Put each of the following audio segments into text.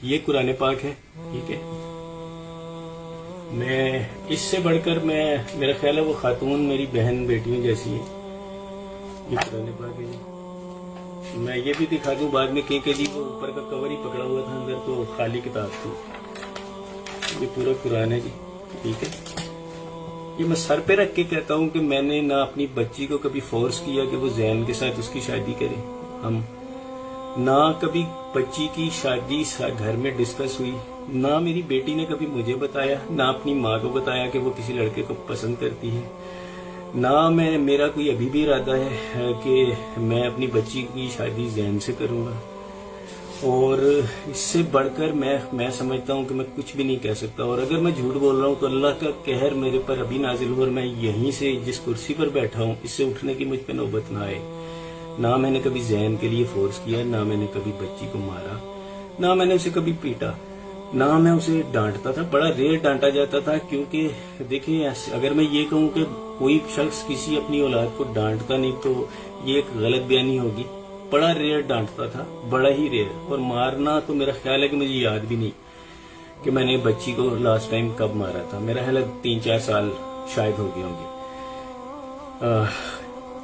یہ قرآن پاک ہے، ٹھیک ہے. میں اس سے بڑھ کر میرا خیال ہے وہ خاتون میری بہن بیٹیوں جیسی ہے. یہ قرآن پاک ہے جی. میں یہ بھی دکھا دوں بعد میں کہ جی وہ اوپر کا کور ہی پکڑا ہوا تھا، اندر تو خالی کتاب تھی. یہ پورا قرآن ہے جی، ٹھیک ہے. یہ میں سر پہ رکھ کے کہتا ہوں کہ میں نے نہ اپنی بچی کو کبھی فورس کیا کہ وہ زین کے ساتھ اس کی شادی کرے. ہم نہ کبھی بچی کی شادی گھر میں ڈسکس ہوئی، نہ میری بیٹی نے کبھی مجھے بتایا، نہ اپنی ماں کو بتایا کہ وہ کسی لڑکے کو پسند کرتی ہے. نہ میرا کوئی ابھی بھی ارادہ ہے کہ میں اپنی بچی کی شادی زین سے کروں گا. اور اس سے بڑھ کر میں سمجھتا ہوں کہ میں کچھ بھی نہیں کہہ سکتا. اور اگر میں جھوٹ بول رہا ہوں تو اللہ کا قہر میرے پر ابھی نازل ہو اور میں یہیں سے جس کرسی پر بیٹھا ہوں اس سے اٹھنے کی مجھ پہ نوبت نہ آئے. نہ میں نے کبھی زین کے لیے فورس کیا، نہ میں نے کبھی بچی کو مارا، نہ میں نے اسے کبھی پیٹا، نہ میں اسے ڈانٹتا تھا. بڑا ریئر ڈانٹا جاتا تھا، کیونکہ دیکھیں اگر میں یہ کہوں کہ کوئی شخص کسی اپنی اولاد کو ڈانٹتا نہیں تو یہ ایک غلط بیانی ہوگی. بڑا ریئر ڈانٹتا تھا، بڑا ہی ریئر. اور مارنا تو میرا خیال ہے کہ مجھے یاد بھی نہیں کہ میں نے بچی کو لاسٹ ٹائم کب مارا تھا. میرا خیال ہے 3-4 سال شاید ہو گئے ہوں گے.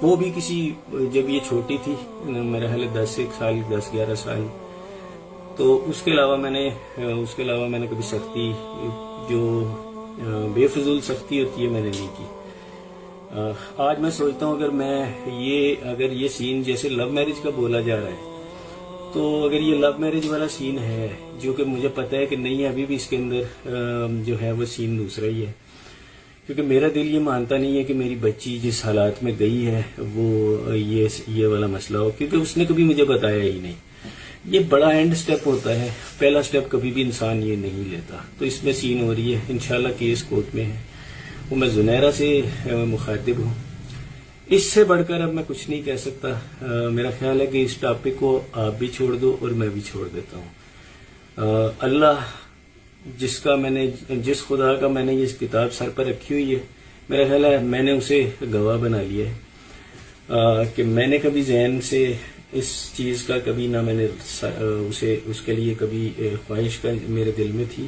وہ بھی جب یہ چھوٹی تھی، میرا خیال ہے 10-11 سال. تو اس کے علاوہ میں نے کبھی سختی، جو بے فضول سختی ہوتی ہے، میں نے نہیں کی. آج میں سوچتا ہوں اگر یہ سین جیسے لو میرج کا بولا جا رہا ہے، تو اگر یہ لو میرج والا سین ہے، جو کہ مجھے پتا ہے کہ نہیں، ابھی بھی اس کے اندر جو ہے وہ سین دوسرا ہی ہے. کیونکہ میرا دل یہ مانتا نہیں ہے کہ میری بچی جس حالات میں گئی ہے وہ یہ والا مسئلہ ہو، کیونکہ اس نے کبھی مجھے بتایا ہی نہیں. یہ بڑا اینڈ سٹیپ ہوتا ہے، پہلا سٹیپ کبھی بھی انسان یہ نہیں لیتا. تو اس میں سین ہو رہی ہے، انشاءاللہ کیس کورٹ میں ہے. وہ میں زنیرہ سے مخاطب ہوں. اس سے بڑھ کر اب میں کچھ نہیں کہہ سکتا. میرا خیال ہے کہ اس ٹاپک کو آپ بھی چھوڑ دو اور میں بھی چھوڑ دیتا ہوں. اللہ جس خدا کا میں نے یہ کتاب سر پر رکھی ہوئی ہے، میرا خیال ہے میں نے اسے گواہ بنا لیا ہے کہ میں نے کبھی زین سے اس چیز کا کبھی نہ میں نے اس کے لیے کبھی خواہش کا میرے دل میں تھی،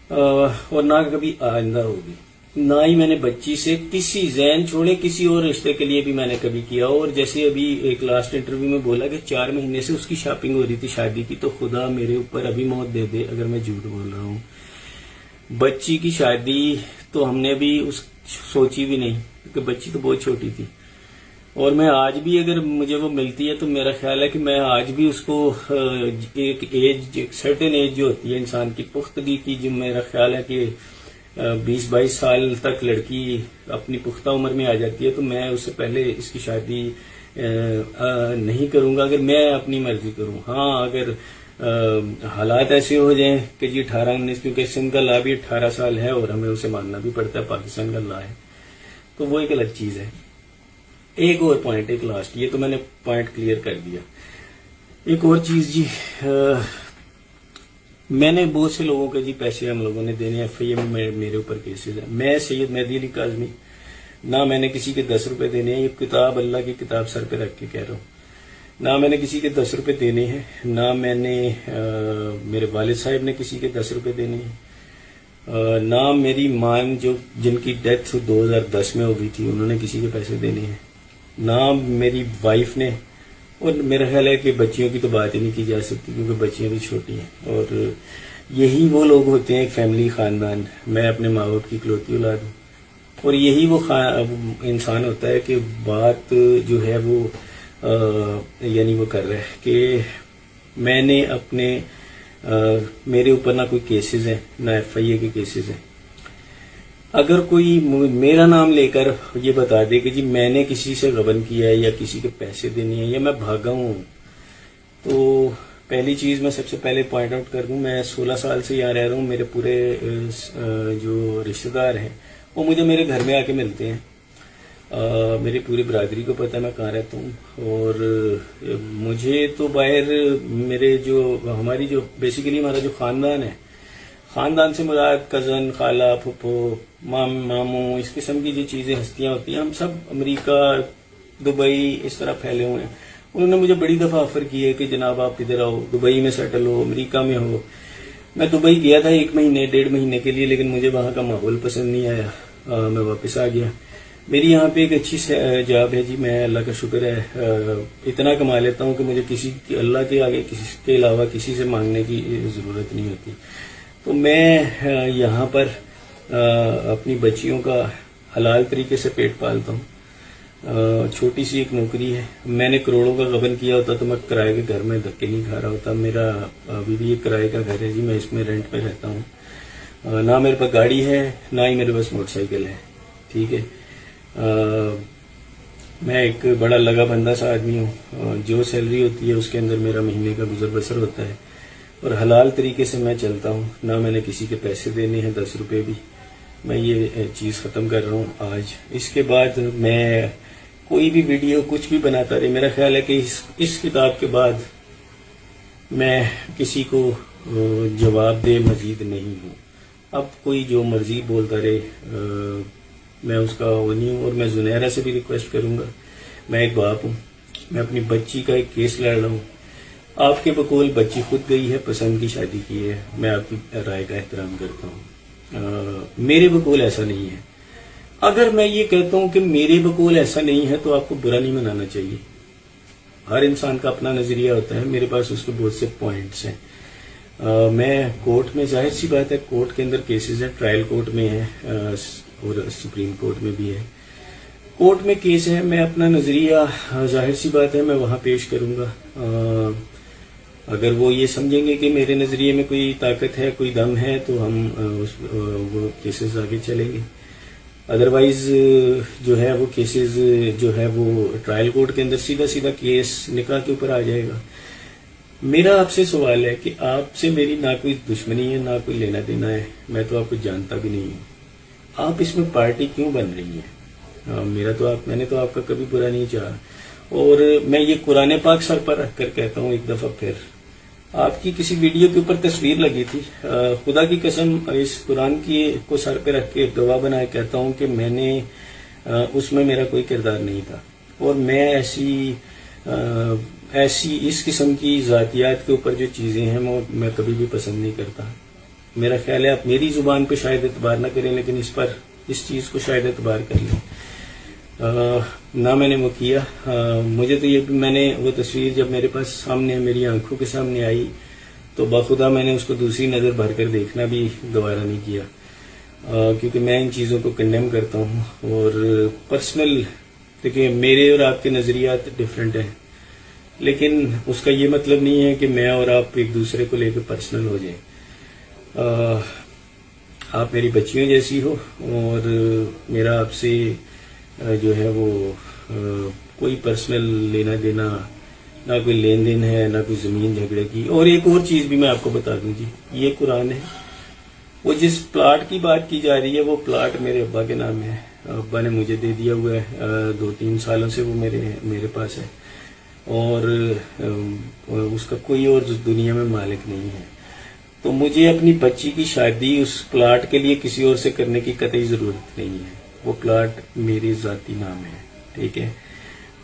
اور نہ کبھی آئندہ ہوگی. نہ ہی میں نے بچی سے کسی زین چھوڑے کسی اور رشتے کے لیے بھی میں نے کبھی کیا. اور جیسے ابھی ایک لاسٹ انٹرویو میں بولا کہ 4 مہینے سے اس کی شاپنگ ہو رہی تھی شادی کی، تو خدا میرے اوپر ابھی موت دے دے اگر میں جھوٹ بول رہا ہوں. بچی کی شادی تو ہم نے بھی سوچی بھی نہیں، کیونکہ بچی تو بہت چھوٹی تھی. اور میں آج بھی اگر مجھے وہ ملتی ہے تو میرا خیال ہے کہ میں آج بھی اس کو ایک سرٹن ایج جو ہوتی ہے انسان کی پختگی کی، جو میرا خیال ہے کہ 20-22 سال تک لڑکی اپنی پختہ عمر میں آ جاتی ہے، تو میں اس سے پہلے اس کی شادی نہیں کروں گا اگر میں اپنی مرضی کروں. ہاں اگر حالات ایسے ہو جائیں کہ جی 18-19، کیونکہ سندھ کا لا بھی 18 سال ہے اور ہمیں اسے ماننا بھی پڑتا ہے، پاکستان کا لا ہے، تو وہ ایک الگ چیز ہے. ایک اور پوائنٹ، ایک لاسٹ، یہ تو میں نے پوائنٹ کلیئر کر دیا. ایک اور چیز جی، میں نے بہت سے لوگوں کے جی پیسے ہم لوگوں نے دینے، FIA میں میرے اوپر کیسز ہیں. میں سید مہدی علی کاظمی، نہ میں نے کسی کے 10 روپے دینے ہیں. یہ کتاب اللہ کی کتاب سر پہ رکھ کے کہہ رہا ہوں، نہ میں نے کسی کے 10 روپے دینے ہیں، نہ میں نے میرے والد صاحب نے کسی کے 10 روپے دینے ہیں، نہ میری ماں جن کی ڈیتھ 2010 میں ہو گئی تھی انہوں نے کسی کے پیسے دینے ہیں، نہ میری وائف نے. اور میرا خیال ہے کہ بچیوں کی تو بات ہی نہیں کی جا سکتی کیونکہ بچیاں بھی چھوٹی ہیں. اور یہی وہ لوگ ہوتے ہیں، ایک فیملی، خاندان. میں اپنے ماں باپ کی اکلوتی اولاد ہوں، اور یہی وہ انسان ہوتا ہے کہ بات جو ہے وہ یعنی وہ کر رہا ہے کہ میں نے میرے اوپر نہ کوئی کیسز ہیں، نہ FIA کے کیسز ہیں. اگر کوئی میرا نام لے کر یہ بتا دے کہ جی میں نے کسی سے غبن کیا ہے یا کسی کے پیسے دینے ہیں یا میں بھاگا ہوں، تو پہلی چیز میں سب سے پہلے پوائنٹ آؤٹ کر دوں، میں 16 سال سے یہاں رہ رہا ہوں. میرے پورے جو رشتہ دار ہیں وہ مجھے میرے گھر میں آ کے ملتے ہیں. میری پوری برادری کو پتہ ہے میں کہاں رہتا ہوں. اور مجھے تو باہر ہماری جو بیسیکلی ہمارا جو خاندان ہے، خاندان سے مراد کزن، خالہ، پھپھو، ماموں، اس قسم کی جو چیزیں ہستیاں ہوتی ہیں، ہم سب امریکہ، دبئی اس طرح پھیلے ہوئے ہیں. انہوں نے مجھے بڑی دفعہ آفر کی ہے کہ جناب آپ ادھر آؤ، دبئی میں سیٹل ہو، امریکہ میں ہو. میں دبئی گیا تھا 1 مہینے 1.5 مہینے کے لیے، لیکن مجھے وہاں کا ماحول پسند نہیں آیا، میں واپس آ گیا. میری یہاں پہ ایک اچھی جاب ہے جی، میں اللہ کا شکر ہے اتنا کما لیتا ہوں کہ مجھے اللہ کے آگے کسی کے علاوہ کسی سے مانگنے کی ضرورت نہیں ہوتی. تو میں یہاں پر اپنی بچیوں کا حلال طریقے سے پیٹ پالتا ہوں. چھوٹی سی ایک نوکری ہے. میں نے کروڑوں کا غبن کیا ہوتا تو میں کرائے کے گھر میں دھکے نہیں کھا رہا ہوتا. میرا ابھی بھی ایک کرائے کا گھر ہے جی، میں اس میں رینٹ پہ رہتا ہوں. نہ میرے پاس گاڑی ہے، نہ ہی میرے پاس موٹر سائیکل ہے. ٹھیک ہے، میں ایک بڑا لگا بندہ سا آدمی ہوں. جو سیلری ہوتی ہے اس کے اندر میرا مہینے کا گزر بسر ہوتا ہے، اور حلال طریقے سے میں چلتا ہوں. نہ میں نے کسی کے پیسے دینے ہیں 10 روپے بھی. میں یہ چیز ختم کر رہا ہوں آج. اس کے بعد میں کوئی بھی ویڈیو کچھ بھی بناتا رہے. میرا خیال ہے کہ اس کتاب کے بعد میں کسی کو جواب دے مزید نہیں ہوں. اب کوئی جو مرضی بولتا رہے، میں اس کا وہ نہیں ہوں. اور میں زنیرہ سے بھی ریکویسٹ کروں گا، میں ایک باپ ہوں، میں اپنی بچی کا ایک کیس لڑ رہا ہوں. آپ کے بقول بچی خود گئی ہے، پسند کی شادی کی ہے، میں آپ کی رائے کا احترام کرتا ہوں. میرے بقول ایسا نہیں ہے. اگر میں یہ کہتا ہوں کہ میرے بقول ایسا نہیں ہے تو آپ کو برا نہیں منانا چاہیے. ہر انسان کا اپنا نظریہ ہوتا ہے. میرے پاس اس کے بہت سے پوائنٹس ہیں. میں کورٹ میں، ظاہر سی بات ہے کورٹ کے اندر کیسز ہیں، ٹرائل کورٹ میں ہے اور سپریم کورٹ میں بھی ہے. کورٹ میں کیس ہے، میں اپنا نظریہ ظاہر سی بات ہے میں وہاں پیش کروں گا. اگر وہ یہ سمجھیں گے کہ میرے نظریے میں کوئی طاقت ہے، کوئی دم ہے، تو ہم وہ کیسز آگے چلیں گے. ادروائز جو ہے وہ کیسز جو ہے وہ ٹرائل کورٹ کے اندر سیدھا کیس نکاح کے اوپر آ جائے گا. میرا آپ سے سوال ہے کہ آپ سے میری نہ کوئی دشمنی ہے، نہ کوئی لینا دینا ہے، میں تو آپ کو جانتا بھی نہیں ہوں. آپ اس میں پارٹی کیوں بن رہی ہیں؟ میں نے تو آپ کا کبھی برا نہیں چاہا. اور میں یہ قرآن پاک سر پر رکھ کر کہتا ہوں ایک دفعہ پھر، آپ کی کسی ویڈیو کے اوپر تصویر لگی تھی، خدا کی قسم اس قرآن کی کو سر پہ رکھ کے گواہ بنائے کہتا ہوں کہ میں نے اس میں میرا کوئی کردار نہیں تھا. اور میں ایسی اس قسم کی ذاتیات کے اوپر جو چیزیں ہیں وہ میں کبھی بھی پسند نہیں کرتا. میرا خیال ہے آپ میری زبان پہ شاید اعتبار نہ کریں، لیکن اس چیز کو شاید اعتبار کر لیں. نہ میں نے وہ کیا. مجھے تو یہ میں نے وہ تصویر جب میرے پاس سامنے میری آنکھوں کے سامنے آئی تو بخدا میں نے اس کو دوسری نظر بھر کر دیکھنا بھی گوارا نہیں کیا، کیونکہ میں ان چیزوں کو کنڈیم کرتا ہوں. اور پرسنل دیکھیں، میرے اور آپ کے نظریات ڈفرینٹ ہیں، لیکن اس کا یہ مطلب نہیں ہے کہ میں اور آپ ایک دوسرے کو لے کے پرسنل ہو جائیں. آپ میری بچیوں جیسی ہو، اور میرا آپ سے جو ہے وہ کوئی پرسنل لینا دینا، نہ کوئی لین دین ہے، نہ کوئی زمین جھگڑے کی. اور ایک اور چیز بھی میں آپ کو بتا دوں جی، یہ قرآن ہے. وہ جس پلاٹ کی بات کی جا رہی ہے وہ پلاٹ میرے ابا کے نام ہے. ابا نے مجھے دے دیا ہوا ہے، 2-3 سالوں سے وہ میرے پاس ہے، اور اس کا کوئی اور دنیا میں مالک نہیں ہے. تو مجھے اپنی بچی کی شادی اس پلاٹ کے لیے کسی اور سے کرنے کی قطعی ضرورت نہیں ہے. وہ پلاٹ میری ذاتی نام ہے. ٹھیک ہے،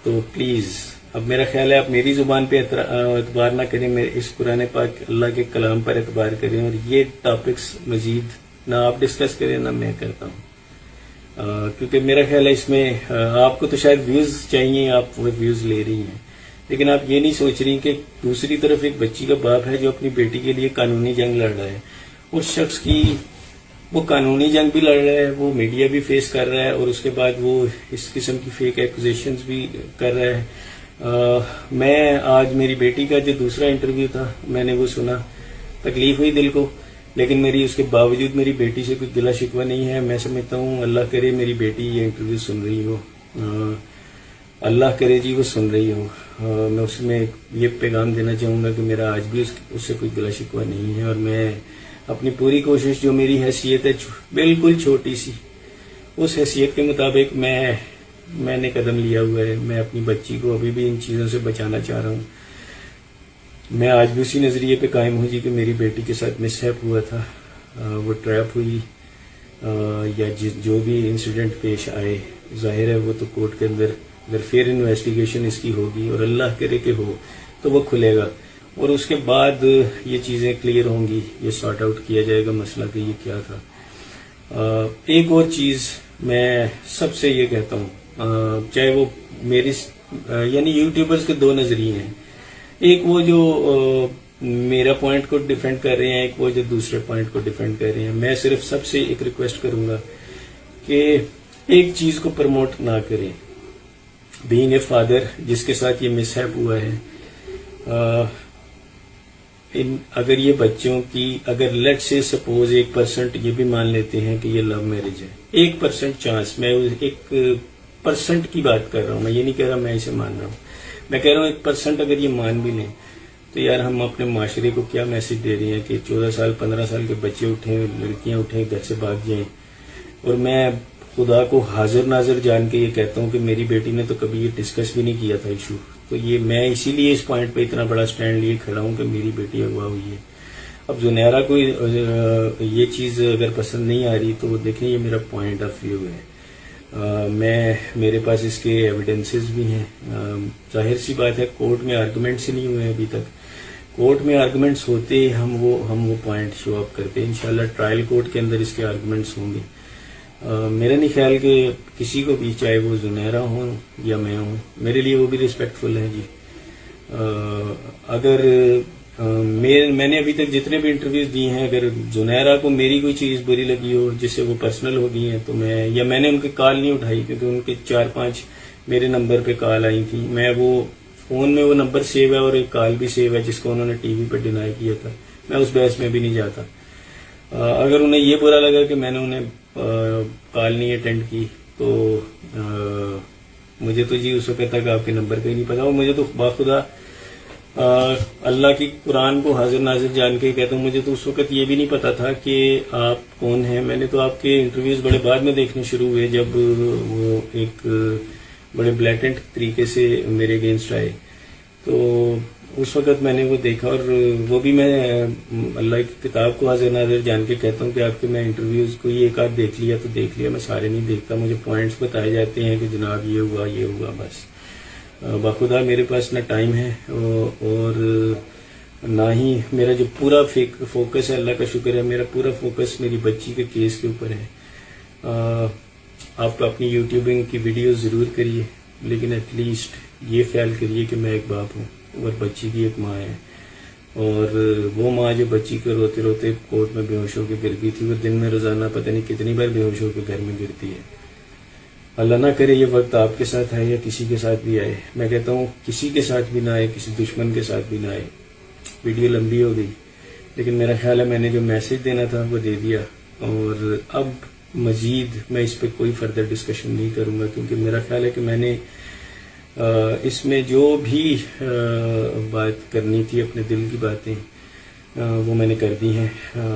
تو پلیز اب میرا خیال ہے آپ میری زبان پہ اعتبار نہ کریں، میرے اس قرآن پاک اللہ کے کلام پر اعتبار کریں. اور یہ ٹاپکس مزید نہ آپ ڈسکس کریں نہ میں کرتا ہوں، کیونکہ میرا خیال ہے اس میں آپ کو تو شاید ویوز چاہیے، آپ وہ ویوز لے رہی ہیں، لیکن آپ یہ نہیں سوچ رہی کہ دوسری طرف ایک بچی کا باپ ہے جو اپنی بیٹی کے لیے قانونی جنگ لڑ رہا ہے. اس شخص کی وہ قانونی جنگ بھی لڑ رہا ہے، وہ میڈیا بھی فیس کر رہا ہے، اور اس کے بعد وہ اس قسم کی فیک ایکوزیشنز بھی کر رہا ہے. میں آج میری بیٹی کا جو دوسرا انٹرویو تھا میں نے وہ سنا، تکلیف ہوئی دل کو، لیکن میری اس کے باوجود میری بیٹی سے کوئی گلہ شکوہ نہیں ہے. میں سمجھتا ہوں اللہ کرے میری بیٹی یہ انٹرویو سن رہی ہو، اللہ کرے جی وہ سن رہی ہو. میں اس میں یہ پیغام دینا چاہوں گا کہ میرا آج بھی اس سے کوئی گلہ شکوہ نہیں ہے، اور میں اپنی پوری کوشش، جو میری حیثیت ہے بالکل چھوٹی سی، اس حیثیت کے مطابق میں نے قدم لیا ہوا ہے. میں اپنی بچی کو ابھی بھی ان چیزوں سے بچانا چاہ رہا ہوں. میں آج بھی اسی نظریے پہ قائم ہوں جی کہ میری بیٹی کے ساتھ مس ہیپ ہوا تھا، وہ ٹریپ ہوئی، یا جو بھی انسیڈنٹ پیش آئے، ظاہر ہے وہ تو کورٹ کے اندر اگر پھر انویسٹیگیشن اس کی ہوگی اور اللہ کرے کہ ہو تو وہ کھلے گا، اور اس کے بعد یہ چیزیں کلیئر ہوں گی، یہ سارٹ آؤٹ کیا جائے گا مسئلہ کہ یہ کیا تھا۔ ایک اور چیز میں سب سے یہ کہتا ہوں، چاہے وہ میری یعنی یوٹیوبرز کے دو نظریے ہیں، ایک وہ جو میرا پوائنٹ کو ڈیفینڈ کر رہے ہیں، ایک وہ جو دوسرے پوائنٹ کو ڈیفینڈ کر رہے ہیں۔ میں صرف سب سے ایک ریکویسٹ کروں گا کہ ایک چیز کو پروموٹ نہ کریں۔ بینگ اے فادر جس کے ساتھ یہ مس ہیپ ہوا ہے، اگر یہ بچوں کی اگر لیٹ سے سپوز 1% یہ بھی مان لیتے ہیں کہ یہ لو میرج ہے، 1% چانس، میں 1% کی بات کر رہا ہوں، میں یہ نہیں کہہ رہا میں اسے مان رہا ہوں، میں کہہ رہا ہوں 1% اگر یہ مان بھی لیں تو یار ہم اپنے معاشرے کو کیا میسج دے رہے ہیں کہ 14 سال 15 سال کے بچے اٹھیں، لڑکیاں اٹھیں، گھر سے بھاگ جائیں۔ اور میں خدا کو حاضر ناظر جان کے یہ کہتا ہوں کہ میری بیٹی نے تو کبھی یہ ڈسکس بھی نہیں کیا تھا ایشو، تو یہ میں اسی لیے اس پوائنٹ پہ اتنا بڑا سٹینڈ لیے کھڑا ہوں کہ میری بیٹی اغوا ہوئی ہے۔ اب زنیرہ کو یہ چیز اگر پسند نہیں آ رہی تو وہ دیکھیں یہ میرا پوائنٹ آف ویو ہے، میرے پاس اس کے ایویڈنسز بھی ہیں۔ ظاہر سی بات ہے کورٹ میں آرگومنٹس نہیں ہوئے ابھی تک، کورٹ میں آرگومنٹس ہوتے ہم وہ پوائنٹ شو اپ کرتے، انشاءاللہ ٹرائل کورٹ کے اندر اس کے آرگومنٹس ہوں گے۔ میرا نہیں خیال کہ کسی کو بھی، چاہے وہ زنیرہ ہوں یا میں ہوں، میرے لیے وہ بھی ریسپیکٹفل ہے جی۔ اگر میں نے ابھی تک جتنے بھی انٹرویوز دی ہیں، اگر زنیرہ کو میری کوئی چیز بری لگی ہو جس سے وہ پرسنل ہو گئی ہیں تو میں نے ان کی کال نہیں اٹھائی، کیونکہ ان کے 4-5 میرے نمبر پہ کال آئی تھی، میں وہ فون میں وہ نمبر سیو ہے اور ایک کال بھی سیو ہے جس کو انہوں نے ٹی وی پہ ڈینائی کیا تھا، میں اس بحث میں بھی نہیں جاتا۔ اگر انہیں یہ برا لگا کہ میں نے انہیں کال نہیں اٹینڈ کی تو مجھے تو جی اس وقت تک آپ کے نمبر کا ہی نہیں پتا، اور مجھے تو باخدا اللہ کی قرآن کو حاضر ناظر جان کے کہتا ہوں، مجھے تو اس وقت یہ بھی نہیں پتا تھا کہ آپ کون ہیں۔ میں نے تو آپ کے انٹرویوز بڑے بعد میں دیکھنے شروع ہوئے جب وہ ایک بڑے بلیٹنٹ طریقے سے میرے اگینسٹ آئے، تو اس وقت میں نے وہ دیکھا، اور وہ بھی میں اللہ کی کتاب کو حاضر ناظر جان کے کہتا ہوں کہ آپ کے میں انٹرویوز کو یہ ایک آدھ دیکھ لیا تو دیکھ لیا، میں سارے نہیں دیکھتا، مجھے پوائنٹس بتائے جاتے ہیں کہ جناب یہ ہوا بس۔ باخدا میرے پاس نہ ٹائم ہے اور نہ ہی میرا جو پورا فوکس ہے، اللہ کا شکر ہے میرا پورا فوکس میری بچی کے کیس کے اوپر ہے۔ آپ اپنی یوٹیوبنگ کی ویڈیوز ضرور کریے، لیکن ایٹ لیسٹ یہ خیال کریے کہ میں ایک باپ ہوں اور بچی کی ایک ماں ہے، اور وہ ماں جو بچی کو روتے روتے کورٹ میں بے ہوش ہو کے گر گئی تھی، وہ دن میں روزانہ پتہ نہیں کتنی بار بے ہوش ہو کے گھر میں گرتی ہے۔ اللہ نہ کرے یہ وقت آپ کے ساتھ آئے یا کسی کے ساتھ بھی آئے، میں کہتا ہوں کسی کے ساتھ بھی نہ آئے، کسی دشمن کے ساتھ بھی نہ آئے۔ ویڈیو لمبی ہو گئی لیکن میرا خیال ہے میں نے جو میسج دینا تھا وہ دے دیا، اور اب مزید میں اس پہ کوئی فردر ڈسکشن نہیں کروں گا، کیونکہ میرا خیال ہے کہ میں نے اس میں جو بھی بات کرنی تھی، اپنے دل کی باتیں، وہ میں نے کر دی ہیں۔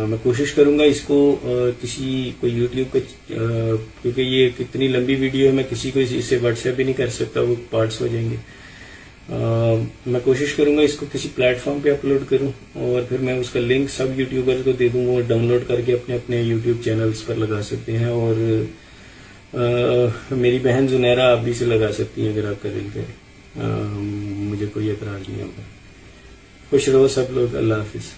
میں کوشش کروں گا اس کو کوئی یوٹیوب پہ، کیونکہ یہ کتنی لمبی ویڈیو ہے، میں کسی کو اس سے واٹس ایپ بھی نہیں کر سکتا، وہ پارٹس ہو جائیں گے۔ میں کوشش کروں گا اس کو کسی پلیٹ فارم پہ اپلوڈ کروں، اور پھر میں اس کا لنک سب یوٹیوبر کو دے دوں، وہ ڈاؤن لوڈ کر کے اپنے اپنے یوٹیوب چینلز پر لگا سکتے ہیں، اور میری بہن زنیرہ آپ بھی سے لگا سکتی ہیں اگر آپ کا دل کرے، مجھے کوئی اعتراض نہیں ہوگا۔ خوش رہو سب لوگ، اللہ حافظ۔